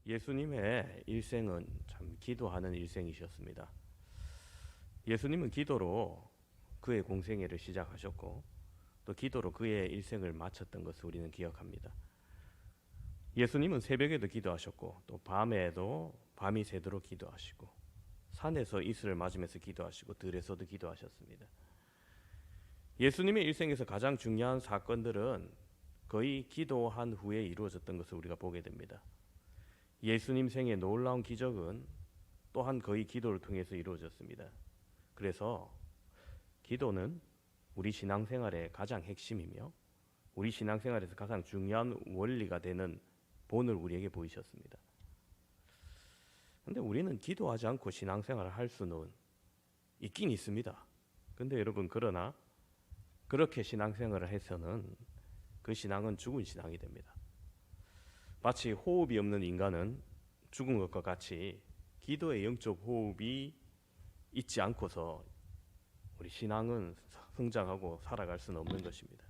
예수님의 일생은 참 기도하는 일생이셨습니다. 예수님은 기도로 그의 공생애를 시작하셨고 또 기도로 그의 일생을 마쳤던 것을 우리는 기억합니다. 예수님은 새벽에도 기도하셨고 또 밤에도 밤이 새도록 기도하시고 산에서 이슬을 맞으면서 기도하시고 들에서도 기도하셨습니다. 예수님의 일생에서 가장 중요한 사건들은 거의 기도한 후에 이루어졌던 것을 우리가 보게 됩니다. 예수님 생의 놀라운 기적은 또한 거의 기도를 통해서 이루어졌습니다. 그래서 기도는 우리 신앙생활의 가장 핵심이며 우리 신앙생활에서 가장 중요한 원리가 되는 본을 우리에게 보이셨습니다. 근데 우리는 기도하지 않고 신앙생활을 할 수는 있긴 있습니다. 근데 여러분, 그러나 그렇게 신앙생활을 해서는 그 신앙은 죽은 신앙이 됩니다. 마치 호흡이 없는 인간은 죽은 것과 같이 기도의 영적 호흡이 있지 않고서 우리 신앙은 성장하고 살아갈 수는 없는 것입니다.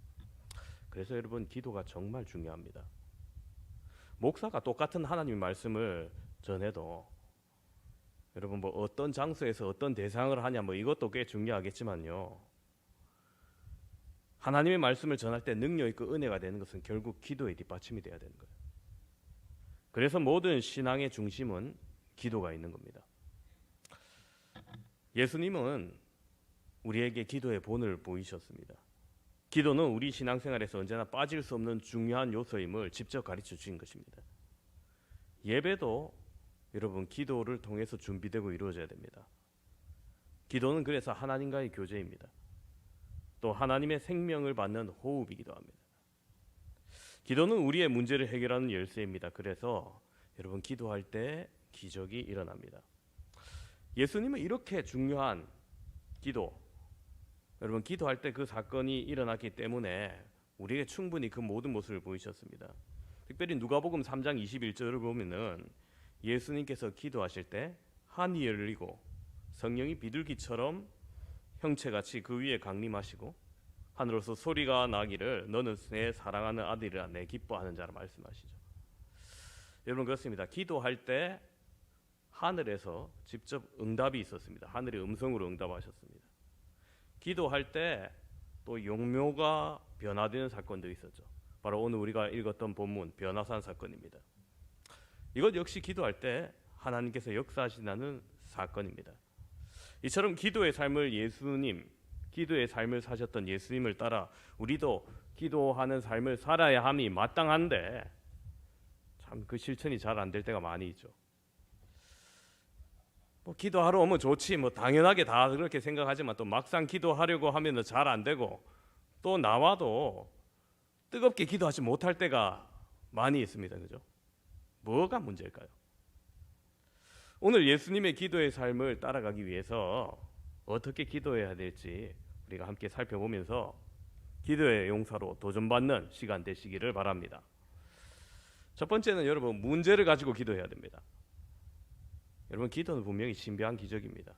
그래서 여러분, 기도가 정말 중요합니다. 목사가 똑같은 하나님의 말씀을 전해도 여러분, 뭐 어떤 장소에서 어떤 대상을 하냐, 뭐 이것도 꽤 중요하겠지만요, 하나님의 말씀을 전할 때 능력 있고 은혜가 되는 것은 결국 기도의 뒷받침이 돼야 되는 거예요. 그래서 모든 신앙의 중심은 기도가 있는 겁니다. 예수님은 우리에게 기도의 본을 보이셨습니다. 기도는 우리 신앙생활에서 언제나 빠질 수 없는 중요한 요소임을 직접 가르쳐 주신 것입니다. 예배도 여러분, 기도를 통해서 준비되고 이루어져야 됩니다. 기도는 그래서 하나님과의 교제입니다. 또 하나님의 생명을 받는 호흡이기도 합니다. 기도는 우리의 문제를 해결하는 열쇠입니다. 그래서 여러분, 기도할 때 기적이 일어납니다. 예수님은 이렇게 중요한 기도, 여러분, 기도할 때 그 사건이 일어났기 때문에 우리에게 충분히 그 모든 모습을 보이셨습니다. 특별히 누가복음 3장 21절을 보면은 예수님께서 기도하실 때 하늘이 열리고 성령이 비둘기처럼 형체같이 그 위에 강림하시고 하늘로서 소리가 나기를 너는 내 사랑하는 아들이라 내 기뻐하는 자라 말씀하시죠. 여러분, 그렇습니다. 기도할 때 하늘에서 직접 응답이 있었습니다. 하늘의 음성으로 응답하셨습니다. 기도할 때 또 용묘가 변화되는 사건도 있었죠. 바로 오늘 우리가 읽었던 본문 변화산 사건입니다. 이것 역시 기도할 때 하나님께서 역사하시는 사건입니다. 이처럼 기도의 삶을 기도의 삶을 사셨던 예수님을 따라 우리도 기도하는 삶을 살아야 함이 마땅한데 참 그 실천이 잘 안 될 때가 많이 있죠. 뭐 기도하러 오면 좋지, 뭐 당연하게 다 그렇게 생각하지만 또 막상 기도하려고 하면 잘 안 되고 또 나와도 뜨겁게 기도하지 못할 때가 많이 있습니다. 그죠? 뭐가 문제일까요? 오늘 예수님의 기도의 삶을 따라가기 위해서 어떻게 기도해야 될지 우리가 함께 살펴보면서 기도의 용사로 도전받는 시간 되시기를 바랍니다. 첫 번째는 여러분, 문제를 가지고 기도해야 됩니다. 여러분, 기도는 분명히 신비한 기적입니다.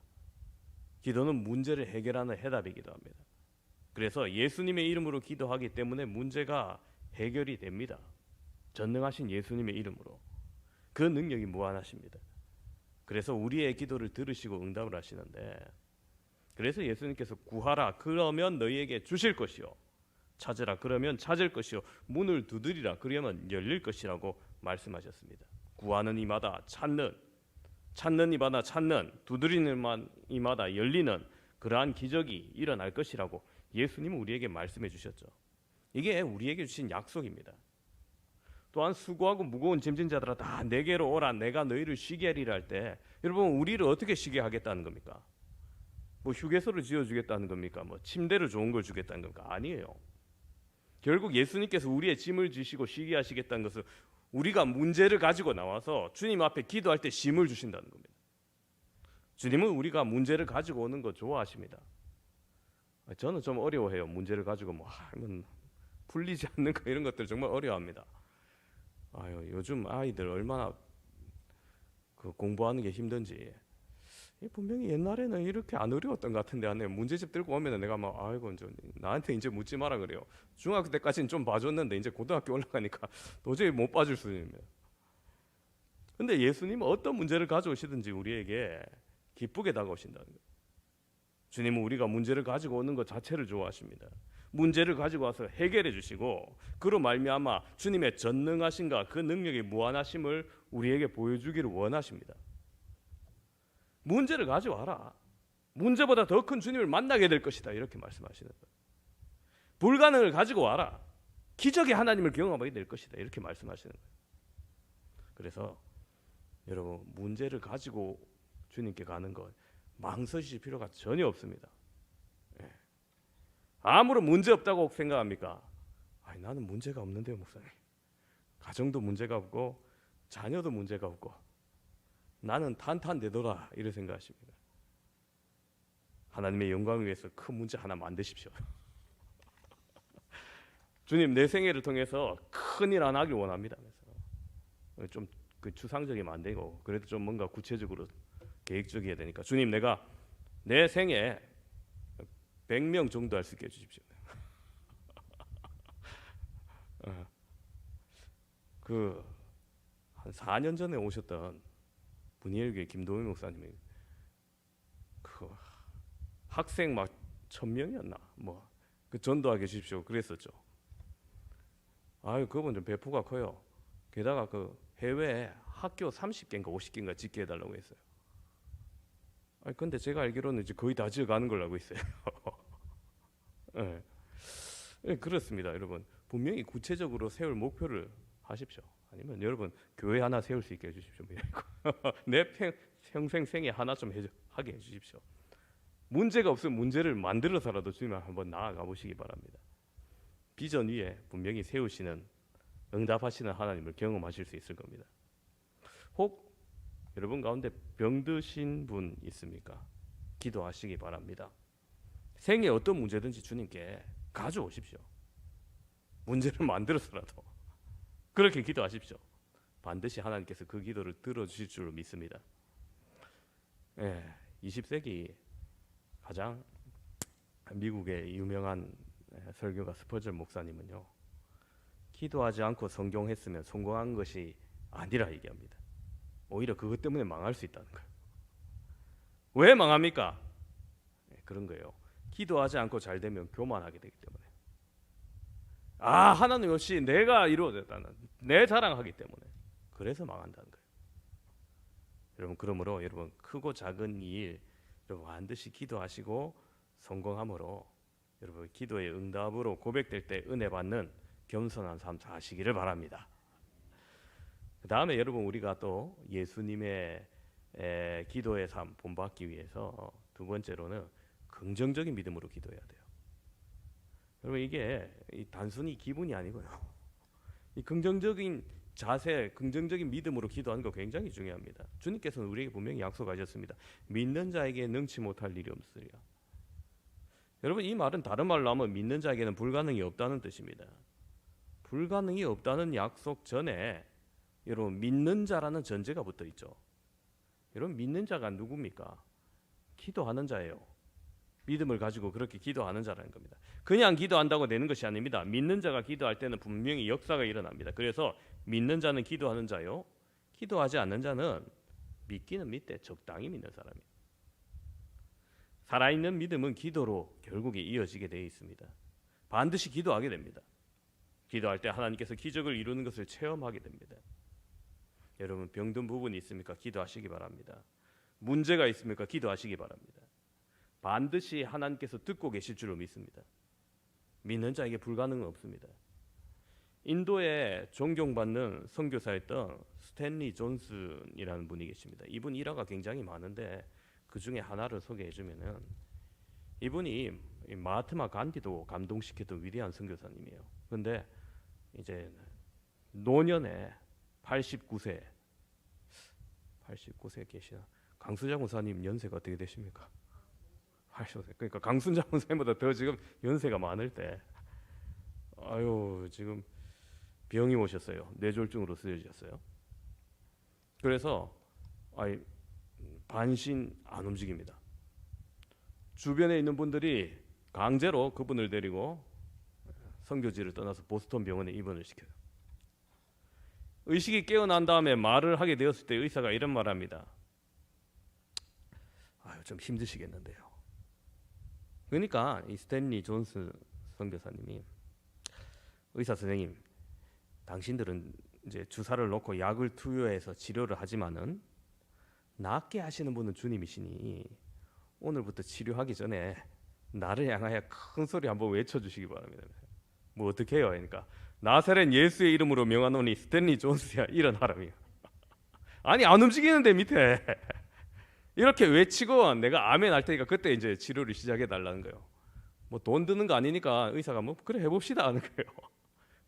기도는 문제를 해결하는 해답이기도 합니다. 그래서 예수님의 이름으로 기도하기 때문에 문제가 해결이 됩니다. 전능하신 예수님의 이름으로. 그 능력이 무한하십니다. 그래서 우리의 기도를 들으시고 응답을 하시는데, 그래서 예수님께서 구하라 그러면 너희에게 주실 것이요, 찾으라 그러면 찾을 것이요, 문을 두드리라 그러면 열릴 것이라고 말씀하셨습니다. 구하는 이마다 찾는 이마다 찾는, 두드리는 이마다 열리는 그러한 기적이 일어날 것이라고 예수님은 우리에게 말씀해 주셨죠. 이게 우리에게 주신 약속입니다. 또한 수고하고 무거운 짐진 자들아 다 내게로 오라 내가 너희를 쉬게 하리라 할 때, 여러분, 우리를 어떻게 쉬게 하겠다는 겁니까? 뭐 휴게소를 지어주겠다는 겁니까? 뭐 침대를 좋은 걸 주겠다는 겁니까? 아니에요. 결국 예수님께서 우리의 짐을 지시고 쉬게 하시겠다는 것은 우리가 문제를 가지고 나와서 주님 앞에 기도할 때 쉼을 주신다는 겁니다. 주님은 우리가 문제를 가지고 오는 거 좋아하십니다. 저는 좀 어려워해요. 문제를 가지고 뭐 하면 풀리지 않는 거, 이런 것들 정말 어려워합니다. 요즘 아이들 얼마나 그 공부하는 게 힘든지. 분명히 옛날에는 이렇게 안 어려웠던 것 같은데, 안에 문제집 들고 오면 내가 막 나한테 이제 묻지 마라 그래요. 중학교 때까지는 좀 봐줬는데 이제 고등학교 올라가니까 도저히 못 봐줄 수준입니다. 근데 예수님은 어떤 문제를 가져오시든지 우리에게 기쁘게 다가오신다는 거예요. 주님은 우리가 문제를 가지고 오는 것 자체를 좋아하십니다. 문제를 가지고 와서 해결해 주시고 그로 말미암아 주님의 전능하심과 그 능력의 무한하심을 우리에게 보여주기를 원하십니다. 문제를 가져와라. 문제보다 더 큰 주님을 만나게 될 것이다. 이렇게 말씀하시는 거예요. 불가능을 가지고 와라. 기적의 하나님을 경험하게 될 것이다. 이렇게 말씀하시는 거예요. 그래서 여러분 문제를 가지고 주님께 가는 것 망설이실 필요가 전혀 없습니다. 예. 아무런 문제 없다고 생각합니까? 아니, 나는 문제가 없는데요, 목사님. 가정도 문제가 없고 자녀도 문제가 없고 나는 탄탄되더라 이렇게 생각하십니까? 하나님의 영광을 위해서 큰 문제 하나 만드십시오. 주님 내 생애를 통해서 큰일 안 하길 원합니다. 그래서 좀 그 추상적이면 안 되고 그래도 좀 뭔가 구체적으로 계획적이어야 되니까 주님 내가 내 생에 100명 정도 할 수 있게 해주십시오. 그 한 4년 전에 오셨던 분이엘교회 김도민 목사님이 그 학생 막 1000명이었나 뭐 그 전도하게 해주십시오 그랬었죠. 아유 그분 좀 배포가 커요. 게다가 그 해외에 학교 30개인가 50개인가 짓게 해달라고 했어요. 아니 근데 제가 알기로는 이제 거의 다 지어가는 걸로 알고 있어요. 네. 네, 그렇습니다, 여러분. 분명히 구체적으로 세울 목표를 하십시오. 아니면 여러분 교회 하나 세울 수 있게 해주십시오. 내 평생 생에 하나 좀 하게 해주십시오. 문제가 없으면 문제를 만들어서라도 주님 한번 나아가 보시기 바랍니다. 비전 위에 분명히 세우시는 응답하시는 하나님을 경험하실 수 있을 겁니다. 혹 여러분 가운데 병드신 분 있습니까? 기도하시기 바랍니다. 생에 어떤 문제든지 주님께 가져오십시오. 문제를 만들어서라도 그렇게 기도하십시오. 반드시 하나님께서 그 기도를 들어주실 줄로 믿습니다. 20세기 가장 미국의 유명한 설교가 스퍼전 목사님은요, 기도하지 않고 성공했으면 성공한 것이 아니라 얘기합니다. 오히려 그것 때문에 망할 수 있다는 거예요. 왜 망합니까? 그런 거예요. 기도하지 않고 잘 되면 교만하게 되기 때문에. 아, 하나님 없이 내가 이루어졌다는 내 자랑하기 때문에. 그래서 망한다는 거예요. 여러분 그러므로 여러분 크고 작은 일 여러분 반드시 기도하시고 성공함으로 여러분 기도의 응답으로 고백될 때 은혜 받는 겸손한 삶 사시기를 바랍니다. 그 다음에 여러분 우리가 또 예수님의 기도의 삶 본받기 위해서 두 번째로는 긍정적인 믿음으로 기도해야 돼요. 여러분 이게 단순히 기분이 아니고요. 이 긍정적인 자세, 긍정적인 믿음으로 기도하는 거 굉장히 중요합니다. 주님께서는 우리에게 분명히 약속하셨습니다. 믿는 자에게 능치 못할 일이 없으리라. 여러분 이 말은 다른 말로 하면 믿는 자에게는 불가능이 없다는 뜻입니다. 불가능이 없다는 약속 전에 여러분 믿는 자라는 전제가 붙어 있죠. 여러분 믿는 자가 누굽니까? 기도하는 자예요. 믿음을 가지고 그렇게 기도하는 자라는 겁니다. 그냥 기도한다고 되는 것이 아닙니다. 믿는 자가 기도할 때는 분명히 역사가 일어납니다. 그래서 믿는 자는 기도하는 자요, 기도하지 않는 자는 믿기는 믿되 적당히 믿는 사람이에요. 살아있는 믿음은 기도로 결국에 이어지게 되어 있습니다. 반드시 기도하게 됩니다. 기도할 때 하나님께서 기적을 이루는 것을 체험하게 됩니다. 여러분 병든 부분이 있습니까? 기도하시기 바랍니다. 문제가 있습니까? 기도하시기 바랍니다. 반드시 하나님께서 듣고 계실 줄로 믿습니다. 믿는 자에게 불가능은 없습니다. 인도에 존경받는 선교사였던 스탠리 존슨이라는 분이 계십니다. 이분 일화가 굉장히 많은데 그 중에 하나를 소개해 주면은 이분이 마하트마 간디도 감동시켰던 위대한 선교사님이에요. 그런데 이제 노년에 89세 계시나 강수장 목사님 연세가 어떻게 되십니까? 80세. 그러니까 강순장 목사님보다 더 지금 연세가 많을 때 아유 지금 병이 오셨어요. 뇌졸중으로 쓰여지셨어요. 그래서 반신 안 움직입니다. 주변에 있는 분들이 강제로 그분을 데리고 선교지를 떠나서 보스턴 병원에 입원을 시켜요. 의식이 깨어난 다음에 말을 하게 되었을 때 의사가 이런 말합니다. 아유, 좀 힘드시겠는데요. 그러니까 이 스탠리 존스 선교사님이 의사 선생님, 당신들은 이제 주사를 놓고 약을 투여해서 치료를 하지만은 낫게 하시는 분은 주님이시니 오늘부터 치료하기 전에 나를 향하여 큰 소리 한번 외쳐주시기 바랍니다. 뭐 어떻게 해요? 그러니까 나사렛 예수의 이름으로 명하노니 스탠리 존스야 일어나라며. 아니 안 움직이는데 밑에 이렇게 외치고 내가 아멘 할 테니까 그때 이제 치료를 시작해 달라는 거예요. 뭐 돈 드는 거 아니니까 의사가 뭐 그래 해봅시다 하는 거예요.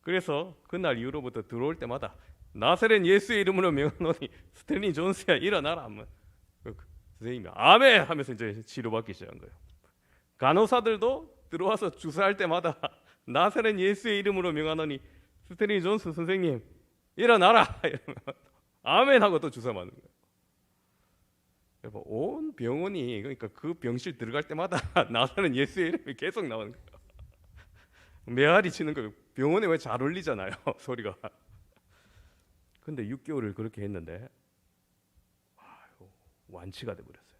그래서 그날 이후로부터 들어올 때마다 나사렛 예수의 이름으로 명하노니 스탠리 존스야 일어나라 하면 선생님이 아멘 하면서 이제 치료받기 시작한 거예요. 간호사들도 들어와서 주사할 때마다 나사렛 예수의 이름으로 명하노니 스탠리 존스 선생님 일어나라 이러면 아멘 하고 또 주사 맞는 거예요. 여러분 온 병원이 그러니까 그 병실 들어갈 때마다 나사렛 예수의 이름이 계속 나오는 거예요. 메아리 치는 거예요. 병원에 왜 잘 울리잖아요 소리가. 근데 6개월을 그렇게 했는데 완치가 돼버렸어요.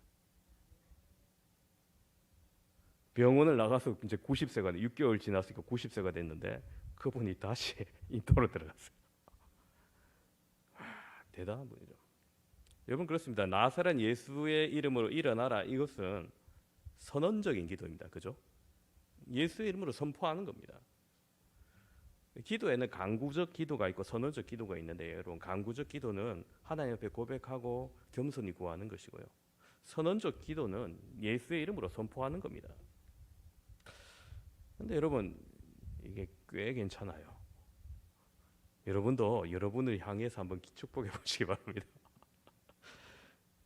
병원을 나가서 이제 90세가 6개월 지났으니까 90세가 됐는데 그분이 다시 인도로 들어갔어요. 대단한 분이죠. 여러분 그렇습니다. 나사렛 예수의 이름으로 일어나라, 이것은 선언적인 기도입니다. 그죠? 예수의 이름으로 선포하는 겁니다. 기도에는 강구적 기도가 있고 선언적 기도가 있는데, 여러분 강구적 기도는 하나님 앞에 고백하고 겸손히 구하는 것이고요, 선언적 기도는 예수의 이름으로 선포하는 겁니다. 근데 여러분 이게 꽤 괜찮아요. 여러분도 여러분을 향해서 한번 축복해 보시기 바랍니다.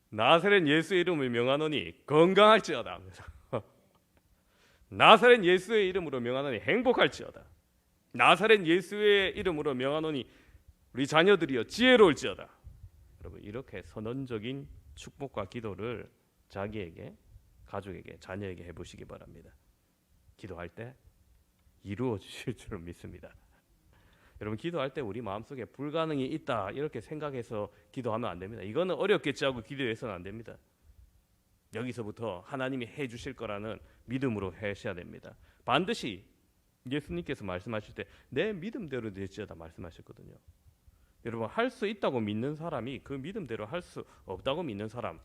나사렛 예수의 이름을 명하노니 건강할지어다. 나사렛 예수의 이름으로 명하노니 행복할지어다. 나사렛 예수의 이름으로 명하노니 우리 자녀들이여 지혜로울지어다. 여러분 이렇게 선언적인 축복과 기도를 자기에게, 가족에게, 자녀에게 해보시기 바랍니다. 기도할 때 이루어 주실 줄 믿습니다. 여러분 기도할 때 우리 마음속에 불가능이 있다 이렇게 생각해서 기도하면 안 됩니다. 이거는 어렵겠지 하고 기도해서는 안 됩니다. 여기서부터 하나님이 해주실 거라는 믿음으로 하셔야 됩니다. 반드시 예수님께서 말씀하실 때 내 믿음대로 될지어다 말씀하셨거든요. 여러분 할 수 있다고 믿는 사람이 그 믿음대로 할 수 없다고 믿는 사람,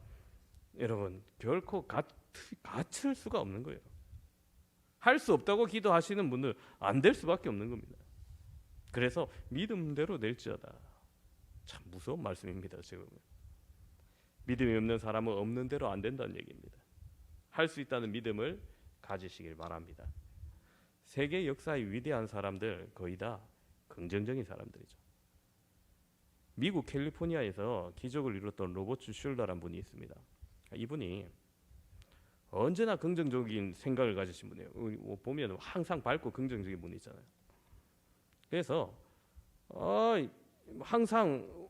여러분 결코 같을 수가 없는 거예요. 할 수 없다고 기도하시는 분들 안 될 수밖에 없는 겁니다. 그래서 믿음대로 될지어다. 참 무서운 말씀입니다. 지금 믿음이 없는 사람은 없는 대로 안 된다는 얘기입니다. 할 수 있다는 믿음을 가지시길 바랍니다. 세계 역사의 위대한 사람들 거의 다 긍정적인 사람들이죠. 미국 캘리포니아에서 기적을 이뤘던 로버트 슐러라는 분이 있습니다. 이분이 언제나 긍정적인 생각을 가지신 분이에요. 보면 항상 밝고 긍정적인 분이 있잖아요. 그래서 항상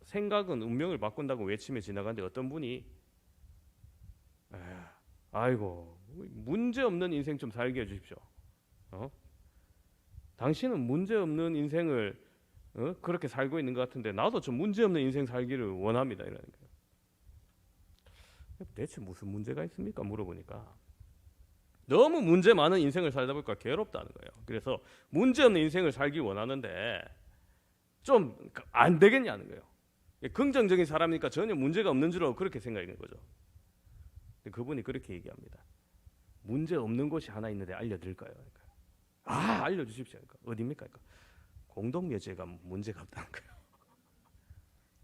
생각은 운명을 바꾼다고 외치며 지나가는데 어떤 분이 아이고 문제 없는 인생 좀 살게 해주십시오. 당신은 문제 없는 인생을 그렇게 살고 있는 것 같은데 나도 좀 문제 없는 인생 살기를 원합니다. 이러는 거예요. 대체 무슨 문제가 있습니까? 물어보니까 너무 문제 많은 인생을 살다 보니까 괴롭다는 거예요. 그래서 문제 없는 인생을 살기 원하는데 좀 안 되겠냐는 거예요. 긍정적인 사람이니까 전혀 문제가 없는 줄 알고 그렇게 생각하는 거죠. 그분이 그렇게 얘기합니다. 문제 없는 곳이 하나 있는데 알려드릴까요? 그러니까, 알려주십시오. 그러니까, 어디입니까? 그러니까, 공동묘지가 문제가 없다는 거예요.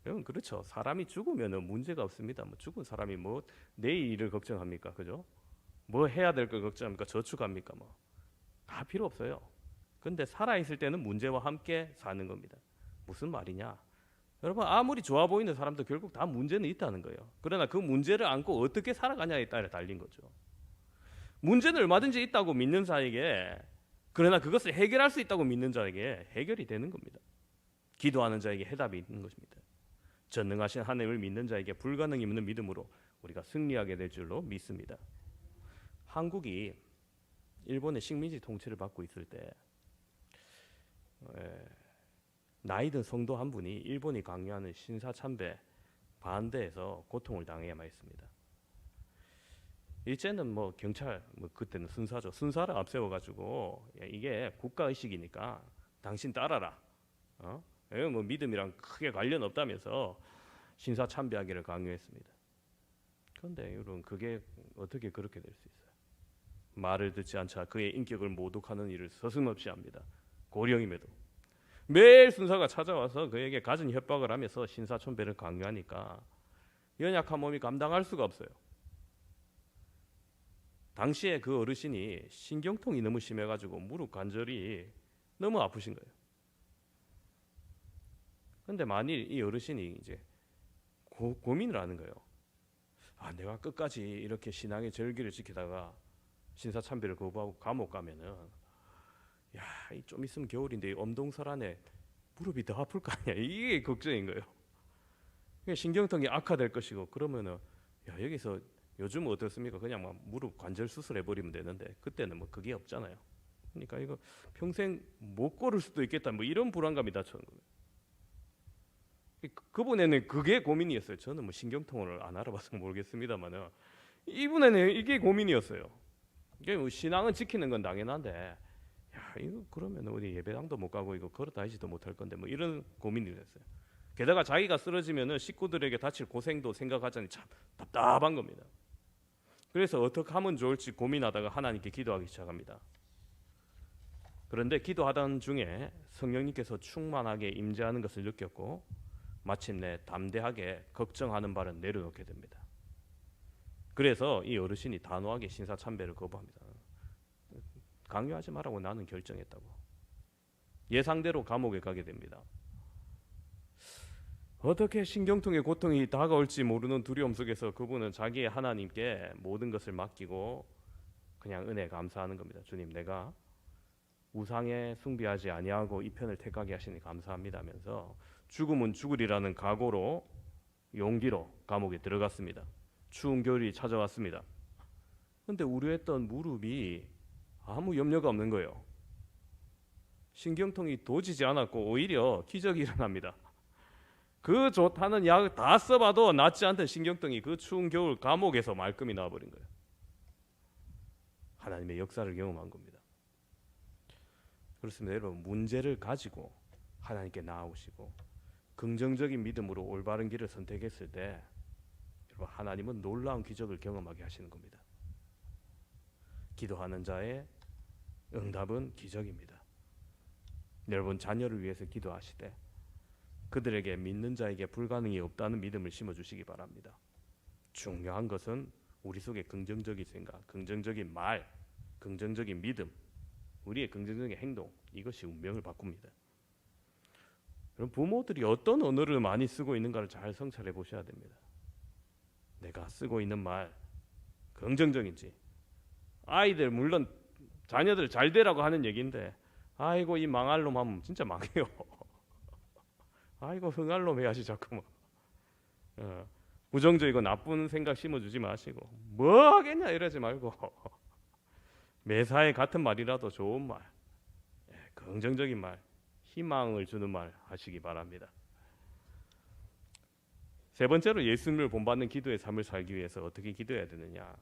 여러분 그렇죠. 사람이 죽으면 문제가 없습니다. 뭐 죽은 사람이 뭐 내일을 걱정합니까? 그죠? 뭐 해야 될 걸 걱정합니까? 저축합니까? 뭐 다 필요 없어요. 근데 살아있을 때는 문제와 함께 사는 겁니다. 무슨 말이냐? 여러분 아무리 좋아 보이는 사람도 결국 다 문제는 있다는 거예요. 그러나 그 문제를 안고 어떻게 살아가냐에 따라 달린 거죠. 문제는 얼마든지 있다고 믿는 자에게, 그러나 그것을 해결할 수 있다고 믿는 자에게 해결이 되는 겁니다. 기도하는 자에게 해답이 있는 것입니다. 전능하신 하나님을 믿는 자에게 불가능이 없는 믿음으로 우리가 승리하게 될 줄로 믿습니다. 한국이 일본의 식민지 통치를 받고 있을 때 나이든 성도 한 분이 일본이 강요하는 신사참배 반대해서 고통을 당해야만 했습니다. 일제는 뭐 경찰, 뭐 그때는 순사죠. 순사를 앞세워가지고 이게 국가 의식이니까 당신 따라라. 뭐 믿음이랑 크게 관련 없다면서 신사참배하기를 강요했습니다. 그런데 여러분 그게 어떻게 그렇게 될 수 있어요? 말을 듣지 않자 그의 인격을 모독하는 일을 서슴없이 합니다. 고령임에도 매일 순사가 찾아와서 그에게 갖은 협박을 하면서 신사참배를 강요하니까 연약한 몸이 감당할 수가 없어요. 당시에 그 어르신이 신경통이 너무 심해가지고 무릎 관절이 너무 아프신 거예요. 근데 만일 이 어르신이 이제 고민을 하는 거예요. 아, 내가 끝까지 이렇게 신앙의 절기를 지키다가 신사참배를 거부하고 감옥 가면은, 야, 좀 있으면 겨울인데 엄동설 안에 무릎이 더 아플 거 아니야. 이게 걱정인 거예요. 신경통이 악화될 것이고, 그러면은 야, 여기서 요즘은 어떻습니까? 그냥 막 무릎 관절 수술해 버리면 되는데 그때는 뭐 그게 없잖아요. 그러니까 이거 평생 못 걸을 수도 있겠다. 뭐 이런 불안감이 닥쳐온 거예요. 그분에는 그게 고민이었어요. 저는 뭐 신경통을 안 알아봐서 모르겠습니다만은 이분에는 이게 고민이었어요. 이게 뭐 신앙은 지키는 건 당연한데, 야, 이거 그러면 우리 예배당도 못 가고 이거 걸어 다니지도 못할 건데 뭐 이런 고민이 됐어요. 게다가 자기가 쓰러지면은 식구들에게 다칠 고생도 생각하자니 참 답답한 겁니다. 그래서 어떻게 하면 좋을지 고민하다가 하나님께 기도하기 시작합니다. 그런데 기도하던 중에 성령님께서 충만하게 임재하는 것을 느꼈고 마침내 담대하게 걱정하는 바를 내려놓게 됩니다. 그래서 이 어르신이 단호하게 신사참배를 거부합니다. 강요하지 말라고 나는 결정했다고. 예상대로 감옥에 가게 됩니다. 어떻게 신경통의 고통이 다가올지 모르는 두려움 속에서 그분은 자기의 하나님께 모든 것을 맡기고 그냥 은혜 감사하는 겁니다. 주님, 내가 우상에 숭배하지 아니하고 이 편을 택하게 하시니 감사합니다면서 죽음은 죽으리라는 각오로 용기로 감옥에 들어갔습니다. 추운 겨울이 찾아왔습니다. 그런데 우려했던 무릎이 아무 염려가 없는 거예요. 신경통이 도지지 않았고 오히려 기적이 일어납니다. 그 좋다는 약 다 써봐도 낫지 않던 신경통이 그 추운 겨울 감옥에서 말끔히 나와버린 거예요. 하나님의 역사를 경험한 겁니다. 그렇습니다. 여러분, 문제를 가지고 하나님께 나아오시고 긍정적인 믿음으로 올바른 길을 선택했을 때 여러분, 하나님은 놀라운 기적을 경험하게 하시는 겁니다. 기도하는 자의 응답은 기적입니다. 여러분, 자녀를 위해서 기도하시되 그들에게 믿는 자에게 불가능이 없다는 믿음을 심어주시기 바랍니다. 중요한 것은 우리 속에 긍정적인 생각, 긍정적인 말, 긍정적인 믿음, 우리의 긍정적인 행동, 이것이 운명을 바꿉니다. 그럼 부모들이 어떤 언어를 많이 쓰고 있는가를 잘 성찰해 보셔야 됩니다. 내가 쓰고 있는 말 긍정적인지, 아이들 물론 자녀들 잘 되라고 하는 얘기인데 아이고 이 망할 놈 하면 진짜 망해요. 아이고 흥할 놈 해야지 자꾸만. 부정적이고 나쁜 생각 심어주지 마시고 뭐 하겠냐 이러지 말고 매사에 같은 말이라도 좋은 말, 긍정적인 말, 희망을 주는 말 하시기 바랍니다. 세 번째로 예수님을 본받는 기도의 삶을 살기 위해서 어떻게 기도해야 되느냐?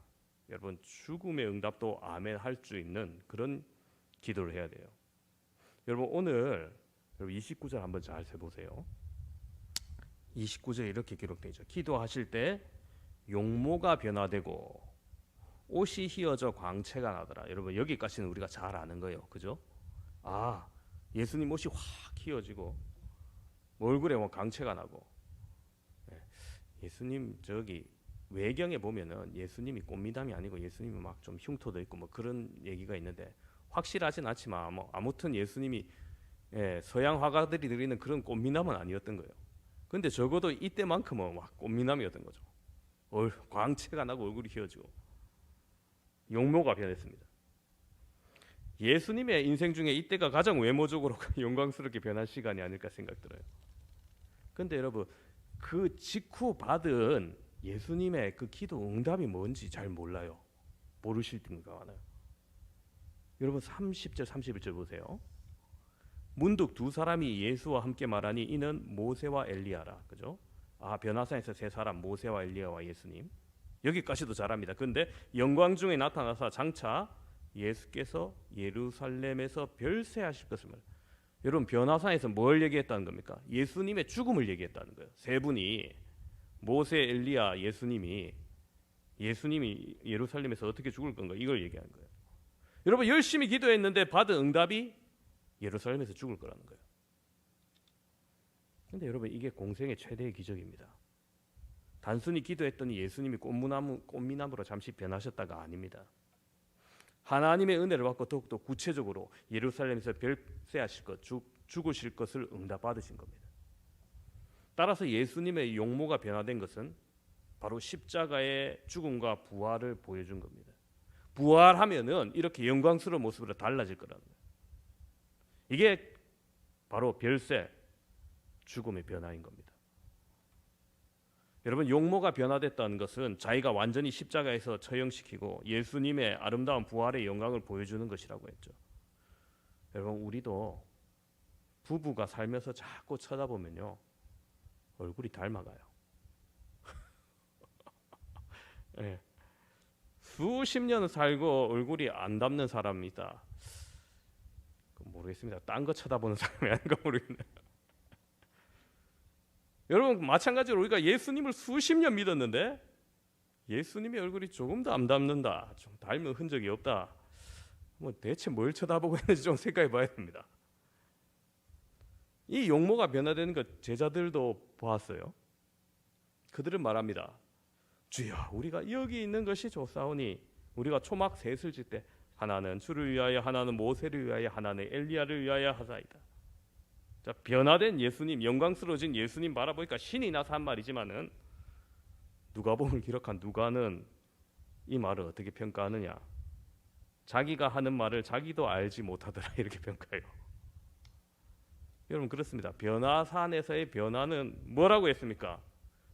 여러분, 죽음의 응답도 아멘 할 수 있는 그런 기도를 해야 돼요. 여러분, 오늘 29절 한번 잘 세보세요. 29절에 이렇게 기록되어 있죠. 기도하실 때 용모가 변화되고 옷이 휘어져 광채가 나더라. 여러분, 여기까지는 우리가 잘 아는 거예요. 그죠? 아, 예수님 옷이 확 휘어지고 얼굴에 뭐 광채가 나고. 예수님 저기 외경에 보면은 예수님이 꽃미남이 아니고 예수님이 막 좀 흉터도 있고 뭐 그런 얘기가 있는데 확실하진 않지만 뭐 아무튼 예수님이 서양 화가들이 그리는 그런 꽃미남은 아니었던 거예요. 근데 적어도 이때만큼은 막 꽃미남이었던 거죠. 광채가 나고 얼굴이 휘어지고 용모가 변했습니다. 예수님의 인생 중에 이때가 가장 외모적으로 영광스럽게 변한 시간이 아닐까 생각 들어요. 근데 여러분, 그 직후 받은 예수님의 그 기도 응답이 뭔지 잘 몰라요. 모르실 때가 많아요. 여러분 30절 31절 보세요. 문득 두 사람이 예수와 함께 말하니 이는 모세와 엘리야라. 그죠? 아, 변화산에서 세 사람, 모세와 엘리야와 예수님. 여기까지도 잘합니다. 근데 영광 중에 나타나서 장차 예수께서 예루살렘에서 별세하실 것을 말. 여러분, 변화산에서 뭘 얘기했다는 겁니까? 예수님의 죽음을 얘기했다는 거예요. 세 분이, 모세, 엘리야, 예수님이 예루살렘에서 어떻게 죽을 건가, 이걸 얘기하는 거예요. 여러분, 열심히 기도했는데 받은 응답이 예루살렘에서 죽을 거라는 거예요. 근데 여러분, 이게 공생의 최대의 기적입니다. 단순히 기도했더니 예수님이 꽃미남으로 잠시 변하셨다가 아닙니다. 하나님의 은혜를 받고 더욱더 구체적으로 예루살렘에서 별세하실 것, 죽으실 것을 응답받으신 겁니다. 따라서 예수님의 용모가 변화된 것은 바로 십자가의 죽음과 부활을 보여준 겁니다. 부활하면은 이렇게 영광스러운 모습으로 달라질 거라는 거예요. 이게 바로 별세, 죽음의 변화인 겁니다. 여러분, 용모가 변화됐다는 것은 자기가 완전히 십자가에서 처형시키고 예수님의 아름다운 부활의 영광을 보여주는 것이라고 했죠. 여러분, 우리도 부부가 살면서 자꾸 쳐다보면요, 얼굴이 닮아가요. 네. 수십 년 살고 얼굴이 안 닮는 사람이 있다. 모르겠습니다. 딴 거 쳐다보는 사람이 아닌가 모르겠네요. 여러분, 마찬가지로 우리가 예수님을 수십 년 믿었는데 예수님의 얼굴이 조금도 안 닮는다, 좀 닮은 흔적이 없다, 뭐 대체 뭘 쳐다보고 있는지 좀 생각해 봐야 됩니다. 이 용모가 변화되는 것 제자들도 보았어요. 그들은 말합니다. 주여, 우리가 여기 있는 것이 좋사오니 우리가 초막 셋을 질 때 하나는 주를 위하여, 하나는 모세를 위하여, 하나는 엘리야를 위하여 하사이다. 자, 변화된 예수님, 영광스러워진 예수님 바라보니까 신이 나서 한 말이지만은 누가복음을 기록한 누가는 이 말을 어떻게 평가하느냐? 자기가 하는 말을 자기도 알지 못하더라, 이렇게 평가해요. 여러분, 그렇습니다. 변화산에서의 변화는 뭐라고 했습니까?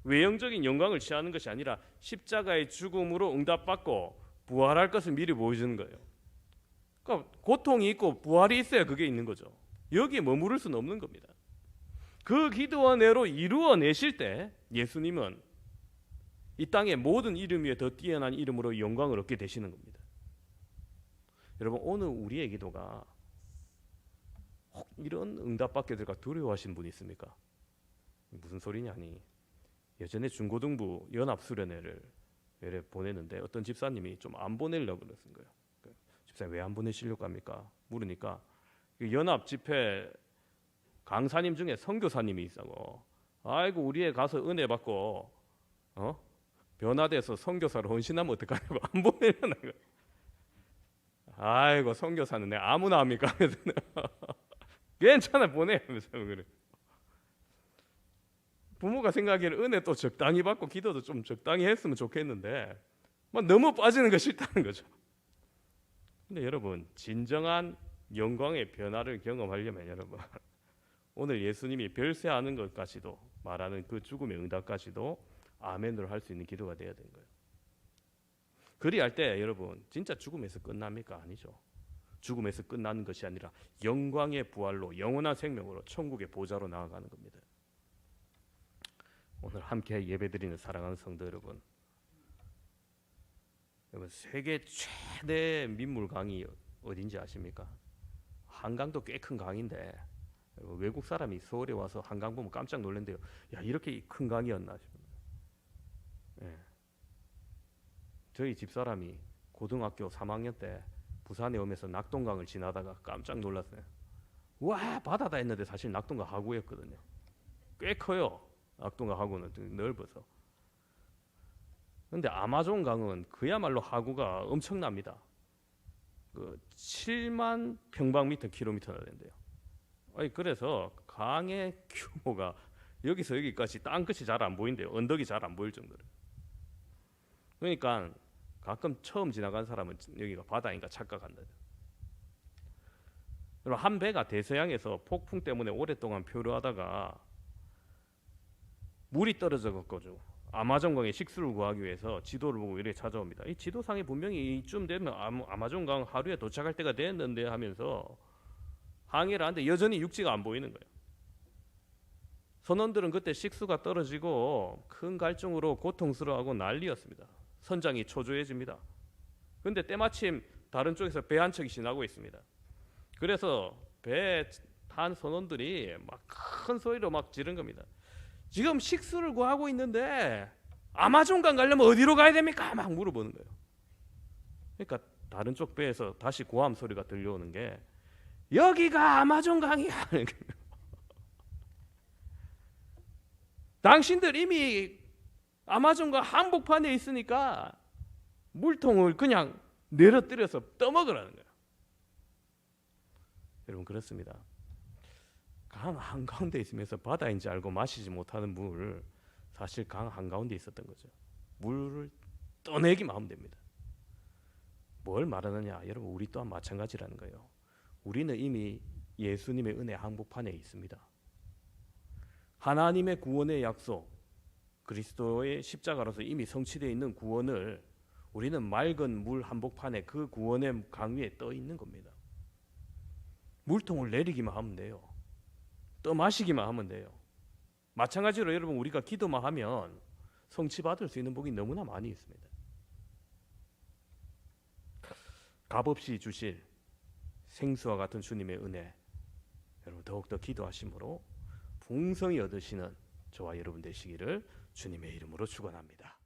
외형적인 영광을 취하는 것이 아니라 십자가의 죽음으로 응답받고 부활할 것을 미리 보여주는 거예요. 그러니까 고통이 있고 부활이 있어야 그게 있는 거죠. 여기에 머무를 수는 없는 겁니다. 그 기도원내로 이루어내실 때 예수님은 이 땅의 모든 이름 위에 더 뛰어난 이름으로 영광을 얻게 되시는 겁니다. 여러분, 오늘 우리의 기도가 혹 이런 응답받게 될까 두려워하시는 분이 있습니까? 무슨 소리냐니, 예전에 중고등부 연합수련회를 보내는데 어떤 집사님이 좀 안 보내려고 그랬은 거예요. 집사님, 왜 안 보내시려고 합니까? 물으니까 연합 집회 강사님 중에 선교사님이 있다고. 아이고, 우리 애 가서 은혜 받고 변화돼서 선교사로 헌신하면 어떡하냐고 안 보내려는 거예요. 아이고, 선교사는 내 아무나 합니까? 괜찮아, 보내면서 그래. 부모가 생각하기에는 은혜 또 적당히 받고 기도도 좀 적당히 했으면 좋겠는데 막 너무 빠지는 거 싫다는 거죠. 근데 여러분, 진정한 영광의 변화를 경험하려면 여러분, 오늘 예수님이 별세하는 것까지도 말하는 그 죽음의 응답까지도 아멘으로 할 수 있는 기도가 되어야 되는 거예요. 그리할 때 여러분, 진짜 죽음에서 끝납니까? 아니죠. 죽음에서 끝나는 것이 아니라 영광의 부활로 영원한 생명으로 천국의 보좌로 나아가는 겁니다. 오늘 함께 예배드리는 사랑하는 성도 여러분, 세계 최대 민물강이 어딘지 아십니까? 한강도 꽤 큰 강인데 외국 사람이 서울에 와서 한강 보면 깜짝 놀란대요. 야, 이렇게 큰 강이었나 싶어요. 예. 저희 집사람이 고등학교 3학년 때 부산에 오면서 낙동강을 지나다가 깜짝 놀랐어요. 와, 바다다 했는데 사실 낙동강 하구였거든요. 꽤 커요. 낙동강 하구는 넓어서. 그런데 아마존 강은 그야말로 하구가 엄청납니다. 그 7만 평방미터 킬로미터나 된대요. 아니, 그래서 강의 규모가 여기서 여기까지 땅끝이 잘 안 보인대요. 언덕이 잘 안 보일 정도로. 그러니까 가끔 처음 지나간 사람은 여기가 바다인가 착각한다. 여러분, 한 배가 대서양에서 폭풍 때문에 오랫동안 표류하다가 물이 떨어져 갖고 아마존강에 식수를 구하기 위해서 지도를 보고 이렇게 찾아옵니다. 이 지도상에 분명히 이쯤 되면 아마존강 하루에 도착할 때가 됐는데 하면서 항해를 하는데 여전히 육지가 안 보이는 거예요. 선원들은 그때 식수가 떨어지고 큰 갈증으로 고통스러워하고 난리였습니다. 선장이 초조해집니다. 그런데 때마침 다른 쪽에서 배 한 척이 지나고 있습니다. 그래서 배에 탄 선원들이 막 큰 소리로 막 지른 겁니다. 지금 식수를 구하고 있는데 아마존강 가려면 어디로 가야 됩니까? 막 물어보는 거예요. 그러니까 다른 쪽 배에서 다시 고함 소리가 들려오는 게 여기가 아마존강이야. 당신들 이미 아마존강 한복판에 있으니까 물통을 그냥 내려뜨려서 떠먹으라는 거예요. 여러분 그렇습니다. 강 한가운데 있으면서 바다인지 알고 마시지 못하는 물, 사실 강 한가운데 있었던 거죠. 물을 떠내기만 하면 됩니다. 뭘 말하느냐? 여러분 우리 또한 마찬가지라는 거예요. 우리는 이미 예수님의 은혜 한복판에 있습니다. 하나님의 구원의 약속, 그리스도의 십자가로서 이미 성취되어 있는 구원을 우리는 맑은 물 한복판에 그 구원의 강 위에 떠 있는 겁니다. 물통을 내리기만 하면 돼요. 떠 마시기만 하면 돼요. 마찬가지로 여러분 우리가 기도만 하면 성취받을 수 있는 복이 너무나 많이 있습니다. 값없이 주실 생수와 같은 주님의 은혜, 여러분 더욱더 기도하심으로 풍성히 얻으시는 저와 여러분 되시기를 주님의 이름으로 축원합니다.